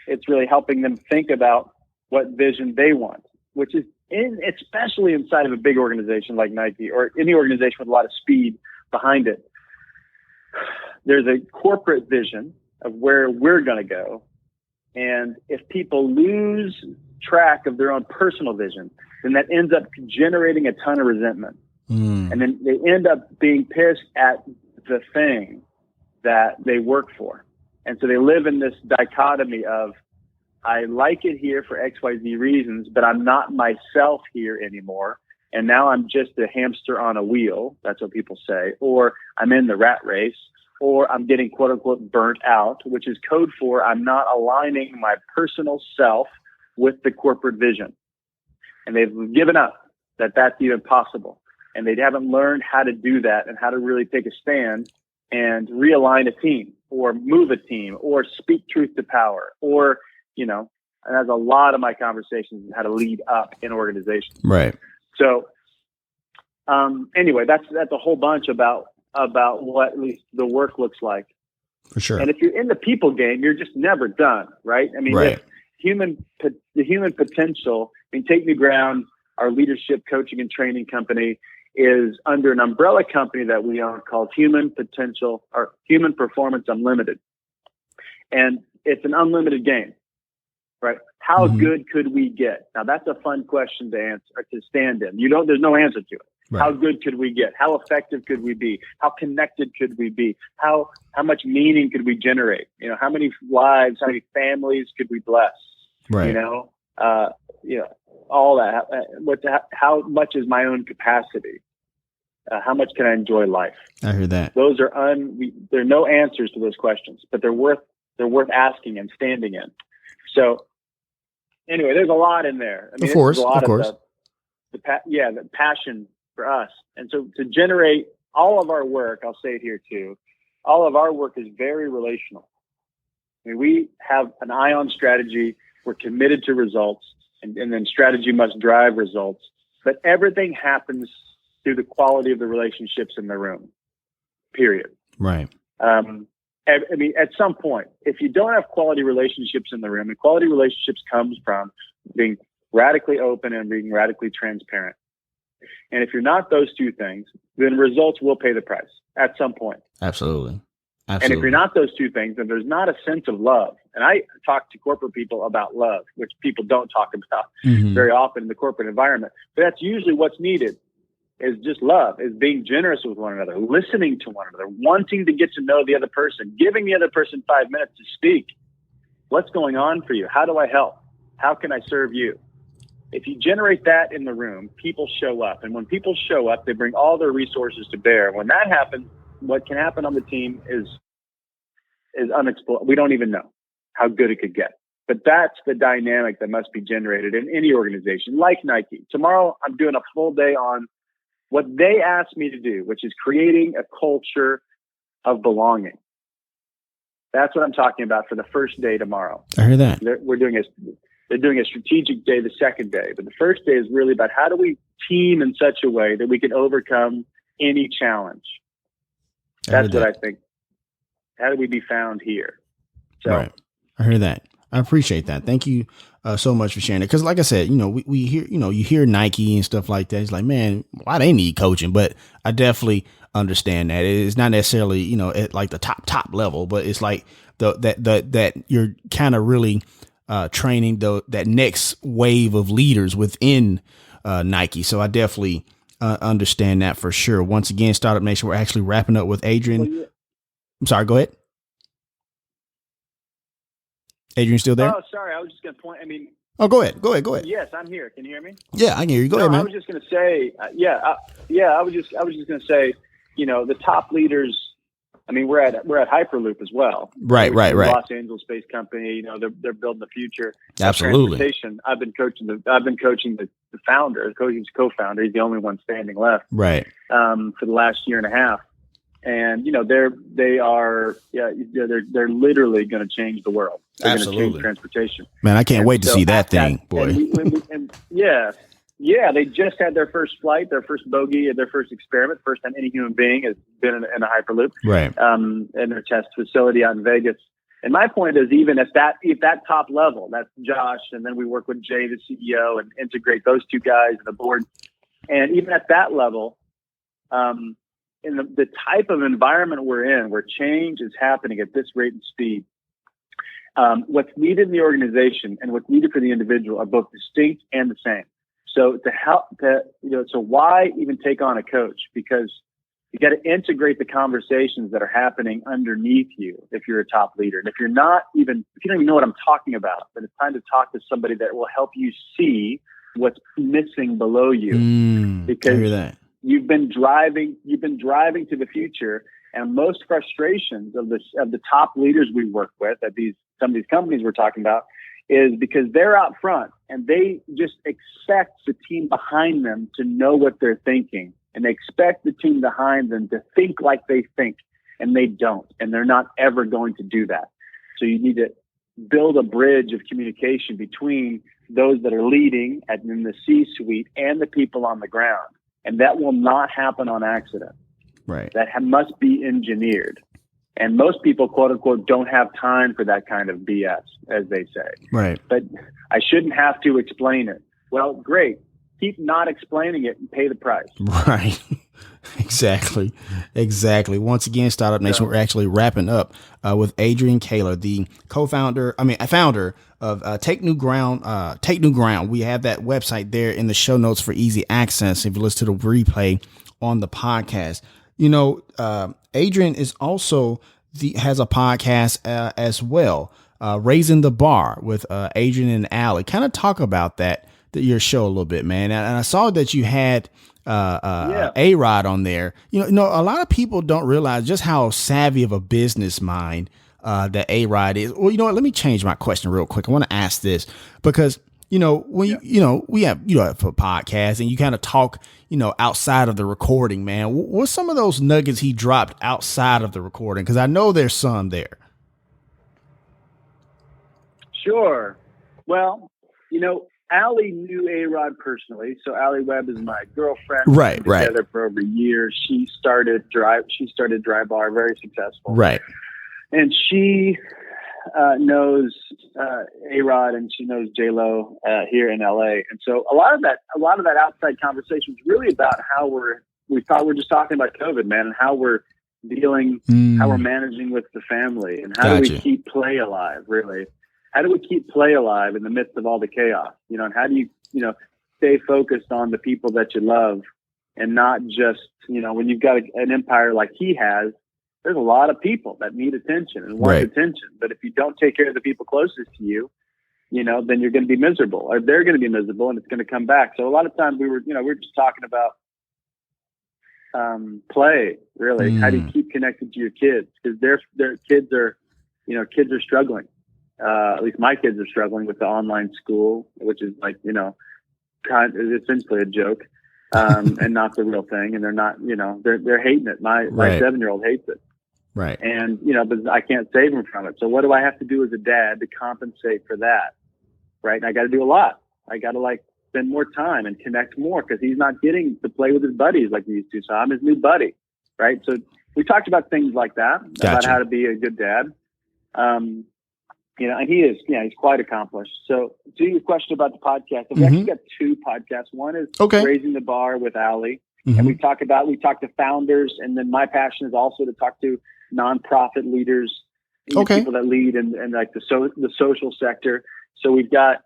it's really helping them think about what vision they want, which is especially inside of a big organization like Nike or any organization with a lot of speed behind it. There's a corporate vision of where we're going to go. And if people lose track of their own personal vision, then that ends up generating a ton of resentment. And then they end up being pissed at the thing that they work for. And so they live in this dichotomy of, I like it here for XYZ reasons, but I'm not myself here anymore. And now I'm just a hamster on a wheel. That's what people say. Or I'm in the rat race, or I'm getting quote unquote burnt out, which is code for I'm not aligning my personal self with the corporate vision. And they've given up that that's even possible. And they haven't learned how to do that and how to really take a stand and realign a team or move a team or speak truth to power or, and that's a lot of my conversations on how to lead up in organizations. Right. So, anyway, that's a whole bunch about what at least the work looks like. For sure. And if you're in the people game, you're just never done, right? I mean, the human potential, Take Me Ground, our leadership coaching and training company, is under an umbrella company that we own called Human Performance Unlimited. And it's an unlimited game, right? How good could we get? Now that's a fun question to answer, or to stand in. There's no answer to it. Right. How good could we get? How effective could we be? How connected could we be? How much meaning could we generate? How many lives, how many families could we bless? Right. All that. How much is my own capacity? How much can I enjoy life? I hear that. Those are there are no answers to those questions, but they're worth asking and standing in. So anyway, there's a lot in there. I mean, of course. The passion for us. And so to generate all of our work, I'll say it here too, all of our work is very relational. I mean, we have an eye on strategy. We're committed to results, and then strategy must drive results. But everything happens through the quality of the relationships in the room, period. Right. I mean, at some point, if you don't have quality relationships in the room, and quality relationships comes from being radically open and being radically transparent. And if you're not those two things, then results will pay the price at some point. Absolutely. And if you're not those two things, then there's not a sense of love. And I talk to corporate people about love, which people don't talk about very often in the corporate environment. But that's usually what's needed, is just love, is being generous with one another, listening to one another, wanting to get to know the other person, giving the other person 5 minutes to speak. What's going on for you? How do I help? How can I serve you? If you generate that in the room, people show up. And when people show up, they bring all their resources to bear. When that happens, what can happen on the team is unexplored. We don't even know how good it could get. But that's the dynamic that must be generated in any organization, like Nike. Tomorrow, I'm doing a full day on what they asked me to do, which is creating a culture of belonging. That's what I'm talking about for the first day tomorrow. I hear that. They're doing a strategic day the second day. But the first day is really about how do we team in such a way that we can overcome any challenge. That's what I think. How do we be found here? So, right. I hear that. I appreciate that. Thank you so much for sharing it. Because like I said, we hear, you hear Nike and stuff like that. It's like, man, why they need coaching? But I definitely understand that. It's not necessarily, at like the top level, but it's like that you're kind of really training that next wave of leaders within Nike. So I definitely understand that for sure. Once again, Startup Nation, we're actually wrapping up with Adrian. Well, yeah. I'm sorry, go ahead. Adrian, still there? Oh, sorry. I was just going to point. Oh, go ahead. Yes, I'm here. Can you hear me? Yeah, I can hear you. Go ahead, man. I was just going to say, I was just going to say, the top leaders. We're at Hyperloop as well. Right. Los Angeles-based company. They're building the future. Absolutely. Transportation. I've been coaching the founder, the co-founder. He's the only one standing left. Right. For the last year and a half, and they're literally going to change the world. They're Absolutely. Going to change transportation. Man, I can't wait to see that thing, boy. Yeah, they just had their first flight, their first bogey, their first experiment, first time any human being has been in a Hyperloop, right? In their test facility out in Vegas. And my point is, even at that top level, that's Josh, and then we work with Jay, the CEO, and integrate those two guys in the board. And even at that level, in the type of environment we're in, where change is happening at this rate and speed, what's needed in the organization and what's needed for the individual are both distinct and the same. So so why even take on a coach? Because you got to integrate the conversations that are happening underneath you if you're a top leader. And if you don't even know what I'm talking about, then it's time to talk to somebody that will help you see what's missing below you. Because I hear that. You've been driving to the future, and most frustrations of the top leaders we work with at some of these companies we're talking about is because they're out front and they just expect the team behind them to know what they're thinking, and they expect the team behind them to think like they think, and they don't, and they're not ever going to do that. So you need to build a bridge of communication between those that are leading in the C-suite and the people on the ground. And that will not happen on accident. Right. That must be engineered. And most people, quote unquote, don't have time for that kind of BS, as they say. Right. But I shouldn't have to explain it. Well, great. Keep not explaining it and pay the price. Right. Exactly. Once again, Startup Nation, we're actually wrapping up with Adrian Koehler, the founder of Take New Ground. Take New Ground. We have that website there in the show notes for easy access. If you listen to the replay on the podcast, Adrian is also has a podcast as well, Raising the Bar with Adrian and Allie. Kind of talk about your show a little bit, man. And I saw that you had A-Rod on there. A lot of people don't realize just how savvy of a business mind that A-Rod is. Well, you know what? Let me change my question real quick. I want to ask this because when we have a podcast and you kind of talk outside of the recording, man. What's some of those nuggets he dropped outside of the recording? Because I know there's some there. Sure. Well, Allie knew A-Rod personally, so Allie Webb is my girlfriend. Right. Together for over years. She started Dry Bar, very successful. Right. And she knows A-Rod, and she knows J-Lo here in LA. And so a lot of that outside conversation is really about how we thought we're just talking about COVID, man, and how we're dealing, how we're managing with the family, and how do we keep play alive, really. How do we keep play alive in the midst of all the chaos? And how do you, stay focused on the people that you love and not just, when you've got an empire like he has, there's a lot of people that need attention and want attention. But if you don't take care of the people closest to you, then you're going to be miserable, or they're going to be miserable, and it's going to come back. So a lot of times we were just talking about play, really. How do you keep connected to your kids? Because their kids are struggling. At least my kids are struggling with the online school, which is like, essentially a joke, and not the real thing. And they're not, they're hating it. My 7-year-old hates it. Right. And, but I can't save him from it. So what do I have to do as a dad to compensate for that? Right. And I got to do a lot. I got to spend more time and connect more because he's not getting to play with his buddies like he used to. So I'm his new buddy. Right. So we talked about things like that, about how to be a good dad. And he is, he's quite accomplished. So to your question about the podcast, I've actually got 2 podcasts. One is Raising the Bar with Allie. And we talk to founders. And then my passion is also to talk to nonprofit leaders, people that lead in the social sector. So we've got,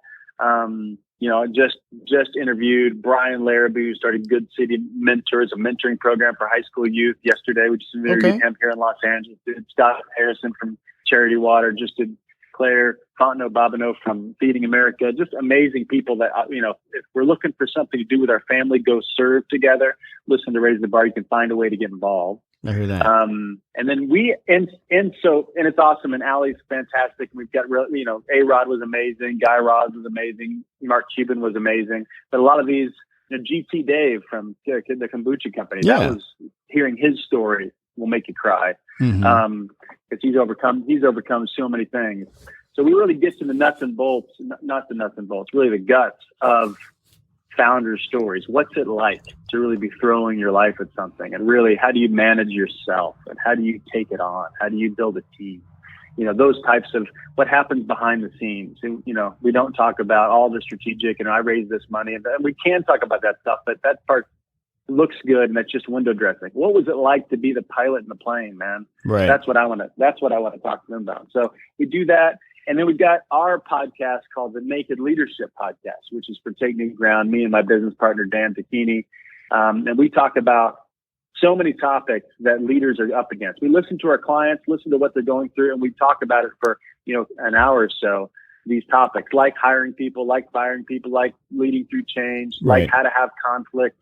just interviewed Brian Larrabee, who started Good City Mentors, a mentoring program for high school youth yesterday. We just interviewed him here in Los Angeles. Scott Harrison from Charity Water just did Claire Fontenot-Bobineau from Feeding America, just amazing people that, if we're looking for something to do with our family, go serve together, listen to Raise the Bar, you can find a way to get involved. I hear that. And then and it's awesome. And Allie's fantastic. We've got, A-Rod was amazing. Guy Raz was amazing. Mark Cuban was amazing. But a lot of these, GT Dave from the kombucha company, that was hearing his story will make you cry. Because he's overcome so many things. So we really get to the nuts and bolts, not the nuts and bolts, really the guts of founder stories. What's it like to really be throwing your life at something? And really, how do you manage yourself? And how do you take it on? How do you build a team? Those types of what happens behind the scenes. And, we don't talk about all the strategic, I raised this money. And we can talk about that stuff, but that part looks good, and that's just window dressing. What was it like to be the pilot in the plane, man? Right. That's what I want to talk to them about. So we do that. And then we've got our podcast called the Naked Leadership Podcast, which is for Take New Ground, me and my business partner, Dan Tacchini. And we talk about so many topics that leaders are up against. We listen to our clients, listen to what they're going through, and we talk about it for, an hour or so, these topics, like hiring people, like firing people, like leading through change, like how to have conflict,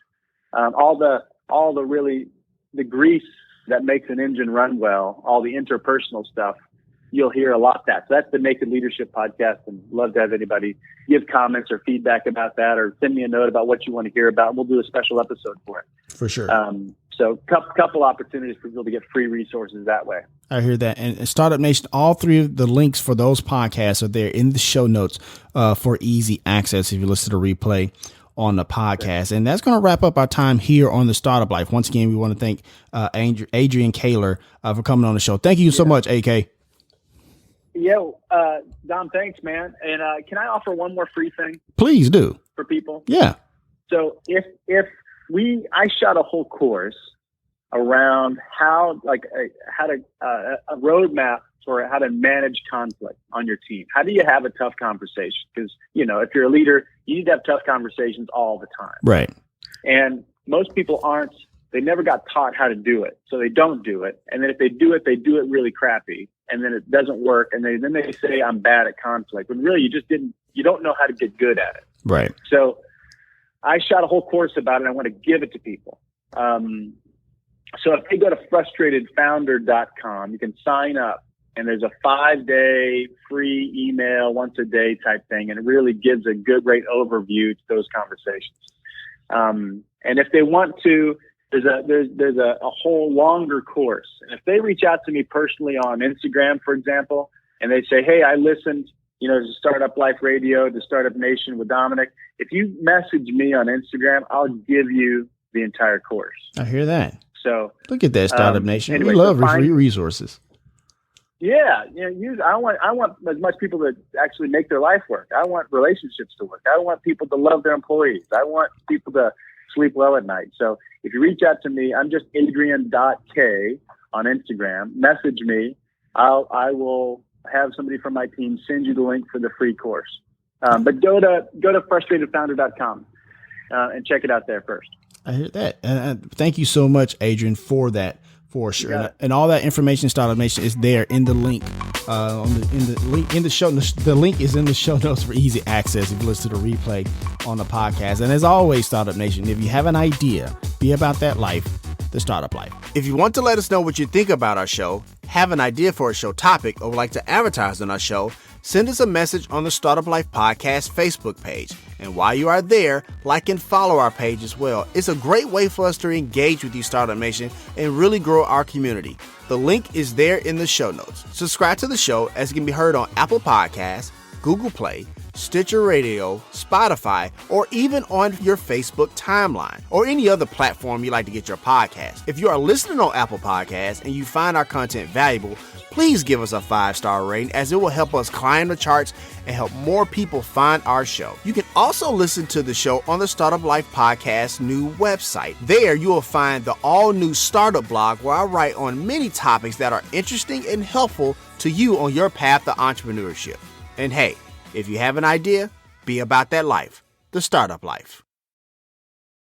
all the really the grease that makes an engine run well, all the interpersonal stuff. You'll hear a lot of that. So that's the Naked Leadership Podcast, and love to have anybody give comments or feedback about that, or send me a note about what you want to hear about. We'll do a special episode for it. For sure. So couple opportunities for people to get free resources that way. I hear that. And Startup Nation, all 3 of the links for those podcasts are there in the show notes for easy access if you listen to the replay on the podcast. And that's going to wrap up our time here on the Startup Life. Once again, we want to thank Adrian Koehler for coming on the show. Thank you so much, AK. Yeah, Dom, thanks, man. And can I offer one more free thing? Please do. For people? Yeah. So if I shot a whole course around how a roadmap for how to manage conflict on your team. How do you have a tough conversation? Because, if you're a leader, you need to have tough conversations all the time. Right. And most people they never got taught how to do it. So they don't do it. And then if they do it really crappy. And then it doesn't work. And then they say, I'm bad at conflict. When really you don't know how to get good at it. Right. So I shot a whole course about it. I want to give it to people. So if they go to frustratedfounder.com, you can sign up. And there's a 5-day free email once a day type thing. And it really gives a great overview to those conversations. And if they want to, there's a whole longer course. And if they reach out to me personally on Instagram, for example, and they say, hey, I listened, to Startup Life Radio, to Startup Nation with Dominic. If you message me on Instagram, I'll give you the entire course. I hear that. So look at that, Startup Nation. Anyway, we love free resources. Yeah, I want as much people to actually make their life work. I want relationships to work. I want people to love their employees. I want people to sleep well at night. So if you reach out to me, I'm just Adrian.K on Instagram. Message me. I will have somebody from my team send you the link for the free course. But go to frustratedfounder.com and check it out there first. I hear that. Thank you so much, Adrian, for that. For sure. And all that information, Startup Nation, is there in the link. In the show. The link is in the show notes for easy access if you listen to the replay on the podcast. And as always, Startup Nation, if you have an idea, be about that life, the startup life. If you want to let us know what you think about our show, have an idea for a show topic, or would like to advertise on our show, send us a message on the Startup Life Podcast Facebook page. And while you are there, like and follow our page as well. It's a great way for us to engage with you, Startup Nation, and really grow our community. The link is there in the show notes. Subscribe to the show as it can be heard on Apple Podcasts, Google Play, Stitcher Radio, Spotify, or even on your Facebook timeline or any other platform you like to get your podcast. If you are listening on Apple Podcasts and you find our content valuable, please give us a 5-star rating, as it will help us climb the charts and help more people find our show. You can also listen to the show on the Startup Life Podcast new website. There you will find the all-new startup blog where I write on many topics that are interesting and helpful to you on your path to entrepreneurship. And hey, if you have an idea, be about that life, the startup life.